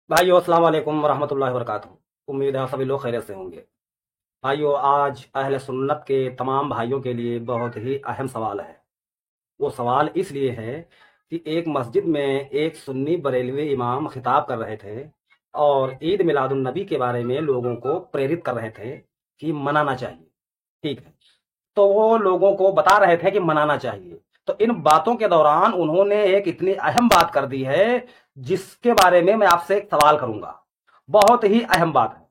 भाइयों अस्सलाम वालेकुम वरहमतुल्लाहि वबरकातुहू। उम्मीद है सभी लोग खैरियत से होंगे। भाइयों, आज अहले सुन्नत के तमाम भाइयों के लिए बहुत ही अहम सवाल है। वो सवाल इसलिए है कि एक मस्जिद में एक सुन्नी बरेलवी इमाम खिताब कर रहे थे और ईद मिलादुन नबी के बारे में लोगों को प्रेरित कर रहे थे कि मनाना चाहिए। ठीक है, तो वो लोगों को बता रहे थे कि मनाना चाहिए। तो इन बातों के दौरान उन्होंने एक इतनी अहम बात कर दी है जिसके बारे में मैं आपसे एक सवाल करूंगा। बहुत ही अहम बात है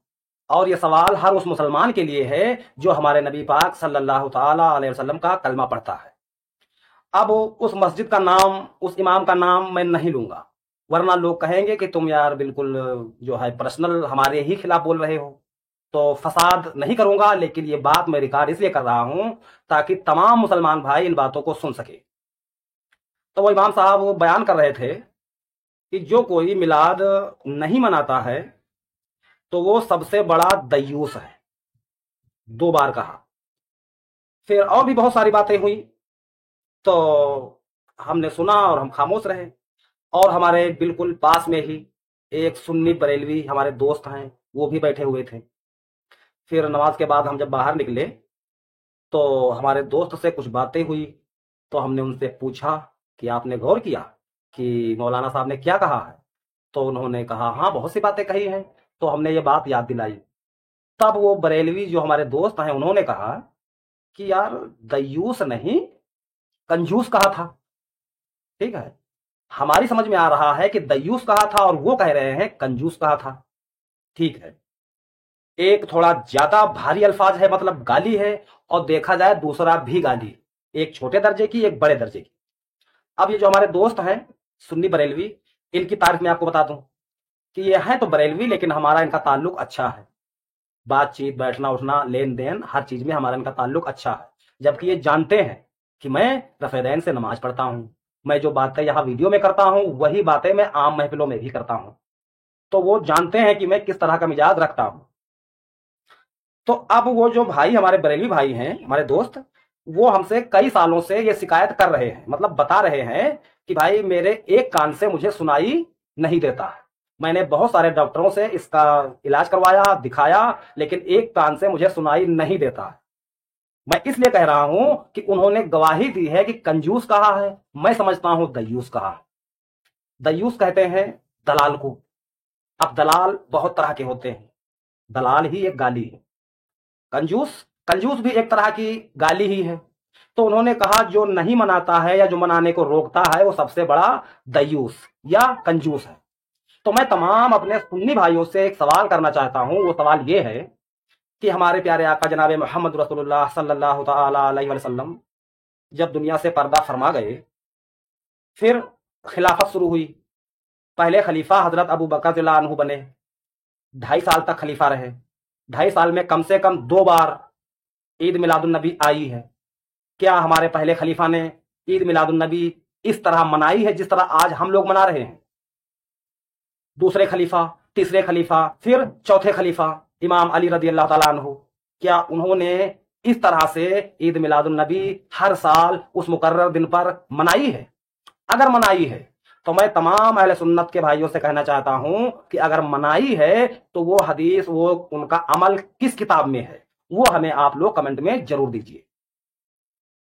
और ये सवाल हर उस मुसलमान के लिए है जो हमारे नबी पाक सल्लल्लाहु ताला अलैहि वसल्लम का कलमा पढ़ता है। अब उस मस्जिद का नाम, उस इमाम का नाम मैं नहीं लूंगा, वरना लोग कहेंगे कि तुम यार बिल्कुल जो है पर्सनल हमारे ही खिलाफ बोल रहे हो। तो फसाद नहीं करूंगा, लेकिन ये बात मैं रिकॉर्ड इसलिए कर रहा हूं ताकि तमाम मुसलमान भाई इन बातों को सुन सके। तो वो इमाम साहब वो बयान कर रहे थे कि जो कोई मिलाद नहीं मनाता है तो वो सबसे बड़ा दय्यूस है। 2 बार कहा। फिर और भी बहुत सारी बातें हुई, तो हमने सुना और हम खामोश रहे। और हमारे बिल्कुल पास में ही एक सुन्नी बरेलवी हमारे दोस्त हैं, वो भी बैठे हुए थे। फिर नमाज के बाद हम जब बाहर निकले तो हमारे दोस्त से कुछ बातें हुई। तो हमने उनसे पूछा कि आपने गौर किया कि मौलाना साहब ने क्या कहा है? तो उन्होंने कहा हाँ, बहुत सी बातें कही हैं। तो हमने ये बात याद दिलाई। तब वो बरेलवी जो हमारे दोस्त हैं उन्होंने कहा कि यार दयूस नहीं, कंजूस कहा था। ठीक है, हमारी समझ में आ रहा है कि दयूस कहा था और वो कह रहे हैं कंजूस कहा था। ठीक है, एक थोड़ा ज्यादा भारी अल्फाज है, मतलब गाली है, और देखा जाए दूसरा भी गाली, एक छोटे दर्जे की एक बड़े दर्जे की। अब ये जो हमारे दोस्त हैं सुन्नी बरेलवी, इनकी तारीफ मैं आपको बता दूं कि ये हैं तो बरेलवी, लेकिन हमारा इनका ताल्लुक अच्छा है। बातचीत, बैठना उठना, लेन देन, हर चीज में हमारा इनका ताल्लुक अच्छा है। जबकि ये जानते हैं कि मैं रफेदैन से नमाज पढ़ता हूं। मैं जो बातें यहाँ वीडियो में करता हूं वही बातें मैं आम महफिलों में भी करता हूं। तो वो जानते हैं कि मैं किस तरह का मिजाज रखता हूं। तो अब वो जो भाई हमारे बरेली भाई हैं, हमारे दोस्त, वो हमसे कई सालों से ये शिकायत कर रहे हैं, मतलब बता रहे हैं कि भाई मेरे एक कान से मुझे सुनाई नहीं देता है। मैंने बहुत सारे डॉक्टरों से इसका इलाज करवाया, दिखाया, लेकिन एक कान से मुझे सुनाई नहीं देता है। मैं इसलिए कह रहा हूं कि उन्होंने गवाही दी है कि कंजूस कहा है, मैं समझता हूं दयूस कहा है। दयूस कहते हैं दलाल को। अब दलाल बहुत तरह के होते हैं, दलाल ही एक गाली है। कंजूस, कंजूस भी एक तरह की गाली ही है। तो उन्होंने कहा जो नहीं मनाता है या जो मनाने को रोकता है वो सबसे बड़ा दयूस या कंजूस है। तो मैं तमाम अपने सुन्नी भाइयों से एक सवाल करना चाहता हूं। वो सवाल ये है कि हमारे प्यारे आका जनाब मोहम्मद रसूलुल्लाह सल्लल्लाहु ताला अलैहि वसल्लम जब दुनिया से पर्दा फरमा गए, फिर खिलाफत शुरू हुई। पहले खलीफा हजरत अबू बकर रज़ियल्लाहु अन्हु बने, 2.5 साल तक खलीफा रहे। 2.5 साल में कम से कम 2 बार ईद मिलादुन नबी आई है। क्या हमारे पहले खलीफा ने ईद मिलादुन नबी इस तरह मनाई है जिस तरह आज हम लोग मना रहे हैं? दूसरे खलीफा, तीसरे खलीफा, फिर चौथे खलीफा इमाम अली रदी अल्लाह तआला अन्हु, क्या उन्होंने इस तरह से ईद मिलादुन नबी हर साल उस मुकर्रर दिन पर मनाई है? अगर मनाई है तो मैं तमाम अहले सुन्नत के भाइयों से कहना चाहता हूं कि अगर मनाई है तो वो हदीस, वो उनका अमल किस किताब में है, वो हमें आप लोग कमेंट में जरूर दीजिए।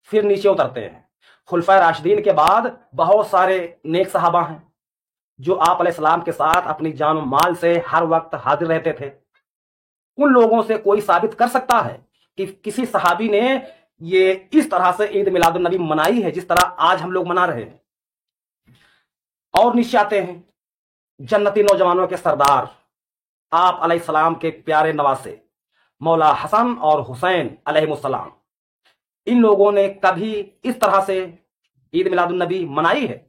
फिर नीचे उतरते हैं। खुलफाए राशिदीन के बाद बहुत सारे नेक सहाबा हैं जो आप अलैहिस्सलाम के साथ अपनी जान और माल से हर वक्त हाजिर रहते थे। उन लोगों से कोई साबित कर सकता है कि किसी सहाबी ने ये इस तरह से ईद मिलादुन नबी मनाई है जिस तरह आज हम लोग मना रहे हैं? और नीचे आते हैं। जन्नती नौजवानों के सरदार आप अलैहिस्सलाम के प्यारे नवासे मौला हसन और हुसैन अलैहिमुस्सलाम, इन लोगों ने कभी इस तरह से ईद मिलादुन नबी मनाई है?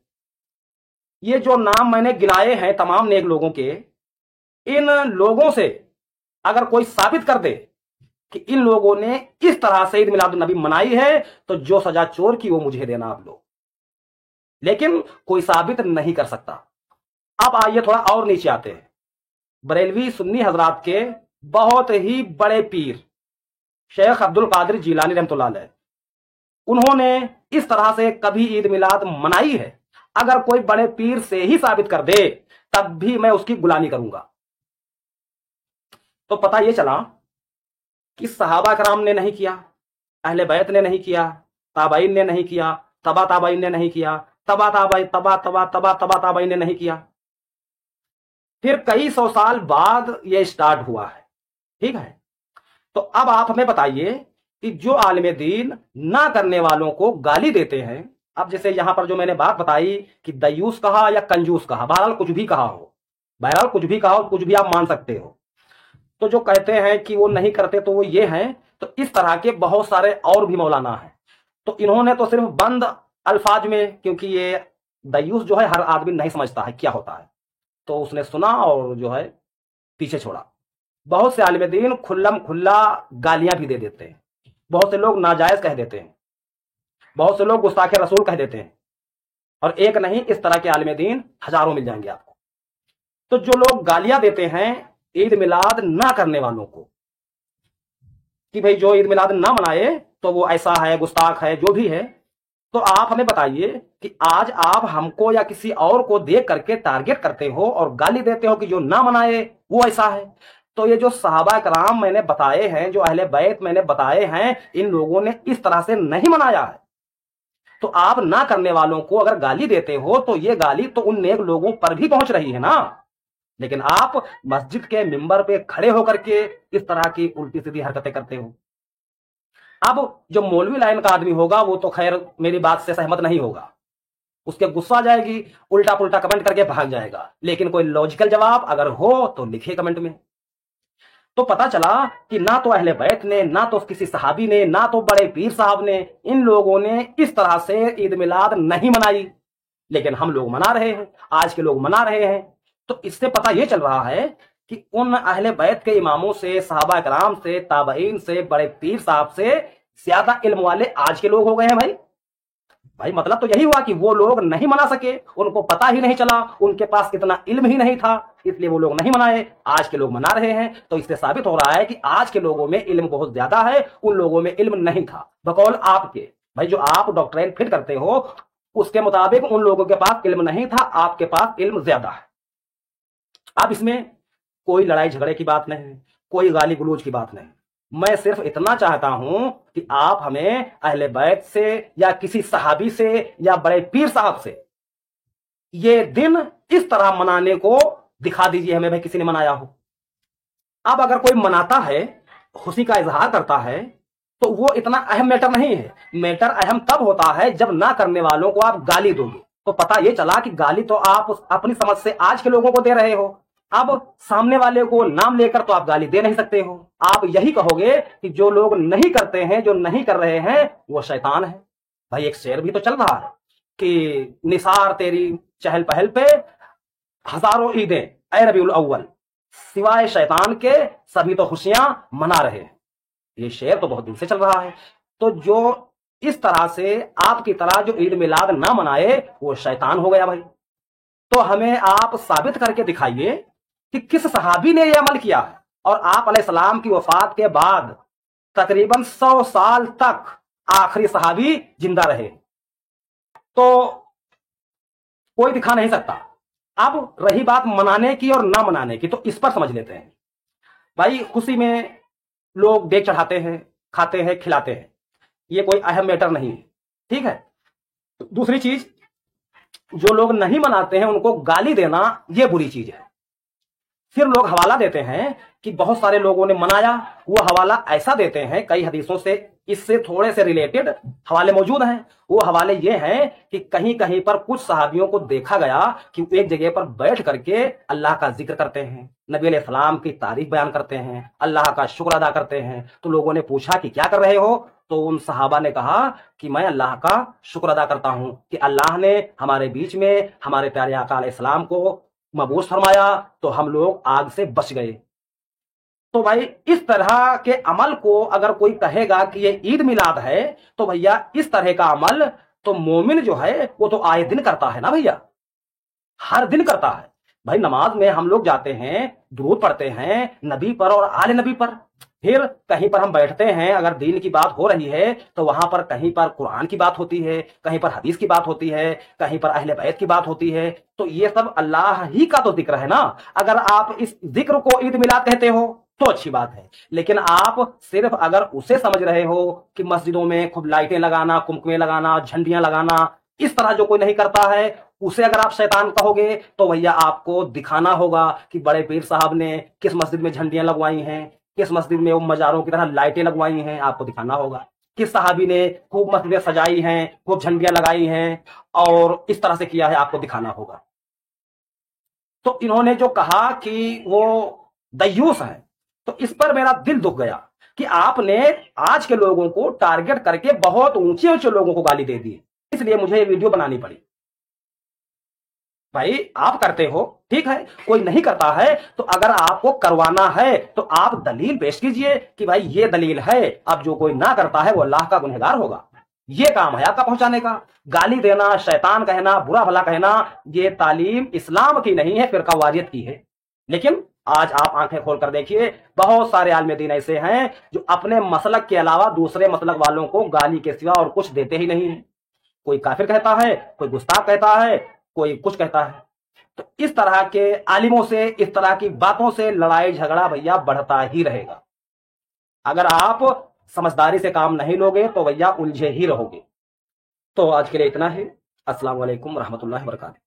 ये जो नाम मैंने गिनाए हैं तमाम नेक लोगों के, इन लोगों से अगर कोई साबित कर दे कि इन लोगों ने इस तरह से ईद मिलादुन नबी मनाई है तो जो सजा चोर की वो मुझे देना आप लोग। लेकिन कोई साबित नहीं कर सकता। अब आइए थोड़ा और नीचे आते हैं। बरेलवी सुन्नी हजरात के बहुत ही बड़े पीर शेख अब्दुल कादिर जीलानी रहमतुल्लाह अलैह, उन्होंने इस तरह से कभी ईद मिलाद मनाई है? अगर कोई बड़े पीर से ही साबित कर दे तब भी मैं उसकी गुलामी करूंगा। तो पता ये चला कि सहाबा कराम ने नहीं किया, अहले बैत ने नहीं किया, ताबाइन ने नहीं किया, तबा ताबाइन ने नहीं किया, तबा ताबाइन तबा तबा तबा तबा ताबाइन ने नहीं किया। फिर कई सौ साल बाद ये स्टार्ट हुआ है। ठीक है, तो अब आप हमें बताइए कि जो आलिम दीन ना करने वालों को गाली देते हैं, अब जैसे यहां पर जो मैंने बात बताई कि दयूस कहा या कंजूस कहा, बहरहाल कुछ भी कहा हो, बहरहाल कुछ भी कहा हो, कुछ भी आप मान सकते हो। तो जो कहते हैं कि वो नहीं करते तो वो ये हैं, तो इस तरह के बहुत सारे और भी मौलाना हैं। तो इन्होंने तो सिर्फ बंद अल्फाज में, क्योंकि ये दयूस जो है हर आदमी नहीं समझता है क्या होता है, तो उसने सुना और जो है पीछे छोड़ा। बहुत से आलिम दीन खुल्लम खुल्ला गालियां भी दे देते हैं, बहुत से लोग नाजायज कह देते हैं, बहुत से लोग गुस्ताखे रसूल कह देते हैं, और एक नहीं इस तरह के आलिम दीन हजारों मिल जाएंगे आपको। तो जो लोग गालियां देते हैं ईद मिलाद ना करने वालों को कि भाई जो ईद मिलाद ना मनाए तो वो ऐसा है, गुस्ताख है, जो भी है, तो आप हमें बताइए कि आज आप हमको या किसी और को देख करके टारगेट करते हो और गाली देते हो कि जो ना मनाए वो ऐसा है। तो ये जो सहाबा कराम मैंने बताए हैं, जो अहले बैत मैंने बताए हैं, इन लोगों ने इस तरह से नहीं मनाया है। तो आप ना करने वालों को अगर गाली देते हो तो ये गाली तो उन नेक लोगों पर भी पहुंच रही है ना। लेकिन आप मस्जिद के मिंबर पे खड़े होकर के इस तरह की उल्टी सीधी हरकतें करते हो। अब जो मौलवी लाइन का आदमी होगा वो तो खैर मेरी बात से सहमत नहीं होगा, उसके गुस्सा आ जाएगी, उल्टा पुल्टा कमेंट करके भाग जाएगा। लेकिन कोई लॉजिकल जवाब अगर हो तो लिखिए कमेंट में। तो पता चला कि ना तो अहले बैत ने, ना तो किसी सहाबी ने, ना तो बड़े पीर साहब ने, इन लोगों ने इस तरह से ईद मिलाद नहीं मनाई, लेकिन हम लोग मना रहे हैं, आज के लोग मना रहे हैं। तो इससे पता यह चल रहा है कि उन अहले बैत के इमामों से, सहाबा कराम से, ताबईन से, बड़े पीर साहब से ज्यादा इल्म वाले आज के लोग हो गए हैं। भाई मतलब तो यही हुआ कि वो लोग नहीं मना सके, उनको पता ही नहीं चला, उनके पास इतना इल्म ही नहीं था, इसलिए वो लोग नहीं मनाए। आज के लोग मना रहे हैं, तो इससे साबित हो रहा है कि आज के लोगों में इल्म बहुत ज्यादा है, उन लोगों में इल्म नहीं था। बकौल आपके, भाई जो आप डॉक्ट्रिन फिट करते हो उसके मुताबिक उन लोगों के पास इल्म नहीं था, आपके पास इल्म ज्यादा है। अब इसमें कोई लड़ाई झगड़े की बात नहीं, कोई गाली गलौज की बात नहीं। मैं सिर्फ इतना चाहता हूं कि आप हमें अहले बैत से या किसी सहाबी से या बड़े पीर साहब से ये दिन इस तरह मनाने को दिखा दीजिए हमें, भाई किसी ने मनाया हो। अब अगर कोई मनाता है, खुशी का इजहार करता है, तो वो इतना अहम मैटर नहीं है। मैटर अहम तब होता है जब ना करने वालों को आप गाली दोगे। तो पता ये चला कि गाली तो आप अपनी समझ से आज के लोगों को दे रहे हो, अब सामने वाले को नाम लेकर तो आप गाली दे नहीं सकते हो। आप यही कहोगे कि जो लोग नहीं करते हैं, जो नहीं कर रहे हैं, वो शैतान है। भाई एक शेर भी तो चल रहा है कि निसार तेरी चहल पहल पे हजारों ईदें ऐ रबीउल अव्वल, सिवाय शैतान के सभी तो खुशियां मना रहे हैं। ये शेर तो बहुत दिन से चल रहा है। तो जो इस तरह से आपकी तरह जो ईद मिलाद ना मनाए वो शैतान हो गया। भाई तो हमें आप साबित करके दिखाइए कि किस सहाबी ने यह अमल किया है। और आप अलैहिस्सलाम की वफात के बाद तकरीबन 100 साल तक आखिरी सहाबी जिंदा रहे, तो कोई दिखा नहीं सकता। अब रही बात मनाने की और ना मनाने की, तो इस पर समझ लेते हैं। भाई खुशी में लोग देख चढ़ाते हैं, खाते हैं, खिलाते हैं, ये कोई अहम मैटर नहीं है, ठीक है। दूसरी चीज, जो लोग नहीं मनाते हैं उनको गाली देना ये बुरी चीज है। फिर लोग हवाला देते हैं कि बहुत सारे लोगों ने मनाया, वो हवाला ऐसा देते हैं, कई हदीसों से इससे थोड़े से रिलेटेड हवाले मौजूद हैं। वो हवाले ये हैं कि कहीं कहीं पर कुछ सहाबियों को देखा गया कि एक जगह पर बैठ करके अल्लाह का जिक्र करते हैं, नबी अलैहिस्सलाम की तारीफ बयान करते हैं, अल्लाह का शुक्र अदा करते हैं। तो लोगों ने पूछा कि क्या कर रहे हो, तो उन सहाबा ने कहा कि मैं अल्लाह का शुक्र अदा करता हूं कि अल्लाह ने हमारे बीच में हमारे प्यारे आका अलैहिस्सलाम को मबूस फरमाया, तो हम लोग आग से बच गए। तो भाई इस तरह के अमल को अगर कोई कहेगा कि ये ईद मिलाद है, तो भैया इस तरह का अमल तो मोमिन जो है वो तो आए दिन करता है ना भैया, हर दिन करता है। भाई नमाज में हम लोग जाते हैं, दुरूद पढ़ते हैं नबी पर और आले नबी पर, फिर कहीं पर हम बैठते हैं, अगर दीन की बात हो रही है तो वहां पर कहीं पर कुरान की बात होती है, कहीं पर हदीस की बात होती है, कहीं पर अहले बैत की बात होती है। तो ये सब अल्लाह ही का तो जिक्र है ना। अगर आप इस जिक्र को ईद मिलाद कहते हो तो अच्छी बात है, लेकिन आप सिर्फ अगर उसे समझ रहे हो कि मस्जिदों में खूब लाइटें लगाना, कुमकुमे लगाना, झंडियां लगाना, इस तरह जो कोई नहीं करता है उसे अगर आप शैतान कहोगे तो भैया आपको दिखाना होगा कि बड़े पीर साहब ने किस मस्जिद में झंडियां लगवाई हैं, किस मस्जिद में वो मजारों की तरह लाइटें लगवाई हैं, आपको दिखाना होगा। किस सहाबी ने खूब मस्जिदें सजाई हैं, खूब झंडियां लगाई हैं और इस तरह से किया है, आपको दिखाना होगा। तो इन्होंने जो कहा कि वो दयूस है, तो इस पर मेरा दिल दुख गया कि आपने आज के लोगों को टारगेट करके बहुत ऊंचे ऊंचे लोगों को गाली दे दी, इसलिए मुझे ये वीडियो बनानी पड़ी। भाई आप करते हो ठीक है, कोई नहीं करता है तो अगर आपको करवाना है तो आप दलील पेश कीजिए कि भाई ये दलील है। अब जो कोई ना करता है वो अल्लाह का गुनहगार होगा। ये काम है आपका पहुंचाने का। गाली देना, शैतान कहना, बुरा भला कहना, ये तालीम इस्लाम की नहीं है, फिरका वारियत की है। लेकिन आज आप आंखें खोलकर देखिए, बहुत सारे आलिम दीन ऐसे हैं जो अपने मसलक के अलावा दूसरे मसलक वालों को गाली के सिवा और कुछ देते ही नहीं है। कोई काफिर कहता है, कोई गुस्ताख कहता है, कोई कुछ कहता है। तो इस तरह के आलिमों से, इस तरह की बातों से लड़ाई झगड़ा भैया बढ़ता ही रहेगा। अगर आप समझदारी से काम नहीं लोगे तो भैया उलझे ही रहोगे। तो आज के लिए इतना ही। अस्सलाम वालेकुम रहमतुल्लाहि व बरकातहू।